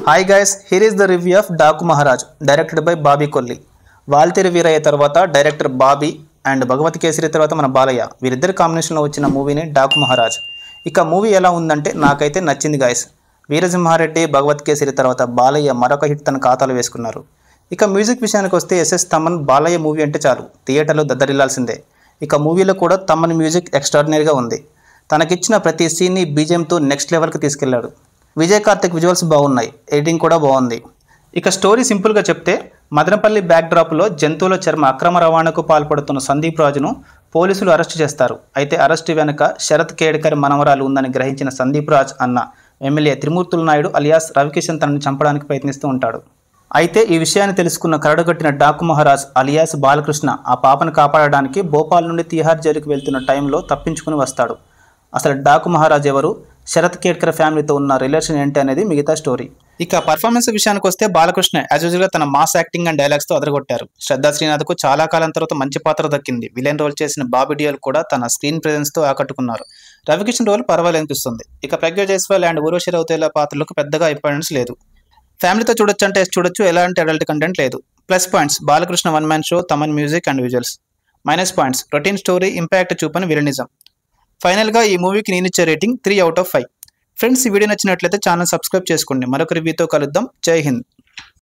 Hi guys, here is the review of Daaku Maharaaj directed by Bobby Kolli. Waltair Veerayya తర్వాత director Bobby and Bhagavanth Kesari తర్వాత మన బాలయ్య వీరిద్దరి కాంబినేషన్లో వచ్చిన మూవీని డాకు మహారాజ్. ఇక మూవీ ఎలా ఉందంటే నాకైతే నచ్చింది గైస్. వీరసింహారెడ్డి భగవత్ కేసరి తర్వాత బాలయ్య మరొక హిట్ తన ఖాతాలో వేసుకున్నారు. ఇక మ్యూజిక్ విషయానికి వస్తే ఎస్ఎస్ తమన్ బాలయ్య మూవీ అంటే చాలు థియేటర్లో దద్దరిల్లాల్సిందే. ఇక మూవీలో కూడా తమన్ మ్యూజిక్ ఎక్స్ట్రాడినరీగా ఉంది. తనకిచ్చిన ప్రతి సీన్ని బీజేఎంతో నెక్స్ట్ లెవెల్కి తీసుకెళ్లాడు. విజయ్ కార్తిక్ విజువల్స్ బాగున్నాయి, ఎడిటింగ్ కూడా బాగుంది. ఇక స్టోరీ సింపుల్గా చెప్తే మదనపల్లి బ్యాక్డ్రాప్లో జంతువుల చర్మ అక్రమ రవాణాకు పాల్పడుతున్న సందీప్ రాజును పోలీసులు అరెస్టు చేస్తారు. అయితే అరెస్టు వెనుక శరత్ కేడ్కర్ మనవరాలు ఉందని గ్రహించిన సందీప్ రాజ్ అన్న ఎమ్మెల్యే త్రిమూర్తుల నాయుడు అలియాస్ రవికిషన్ తనని చంపడానికి ప్రయత్నిస్తూ ఉంటాడు. అయితే ఈ విషయాన్ని తెలుసుకున్న కరడుగట్టిన డాకు మహారాజ్ అలియాస్ బాలకృష్ణ ఆ పాపను కాపాడడానికి భోపాల్ నుండి తిహార్ జైలుకు వెళ్తున్న టైంలో తప్పించుకుని వస్తాడు. అసలు డాకు మహారాజ్ ఎవరు, శరత్ కేడ్కర్ ఫ్యామిలీతో ఉన్న రిలేషన్ ఏంటి అనేది మిగతా స్టోరీ. ఇక పర్ఫార్మెన్స్ విషయానికి వస్తే బాలకృష్ణ యాజ్ యూజువల్గా తన మాస్ యాక్టింగ్ అండ్ డైలాగ్స్తో అదరగొట్టారు. శ్రద్ధా శ్రీనాథ్కు చాలా కాలం తర్వాత మంచి పాత్ర దక్కింది. విలన్ రోల్ చేసిన బాబీ డియోల్ కూడా తన స్క్రీన్ ప్రెజెన్స్తో ఆకట్టుకున్నారు. రవికిషన్ రోల్ పర్వాలనిపిస్తుంది. ఇక ప్రజ్ఞ జైస్వాల్ అండ్ ఊర్వశి రౌతేలా పాత్రలకు పెద్దగా ఇంపార్టెన్స్ లేదు. ఫ్యామిలీతో చూడొచ్చు అంటే చూడొచ్చు, ఎలాంటి అడల్ట్ కంటెంట్ లేదు. Plus points Balakrishna one man show, Thaman music and visuals. Minus points routine story, impact చూపని విలనిజం. ఫైనల్గా ఈ మూవీకి నేను ఇచ్చే రేటింగ్ 3/5. ఫ్రెండ్స్, ఈ వీడియో నచ్చినట్లయితే ఛానల్ సబ్స్క్రైబ్ చేసుకోండి. మరొక రివ్యూతో కలుద్దాం. జై హింద్.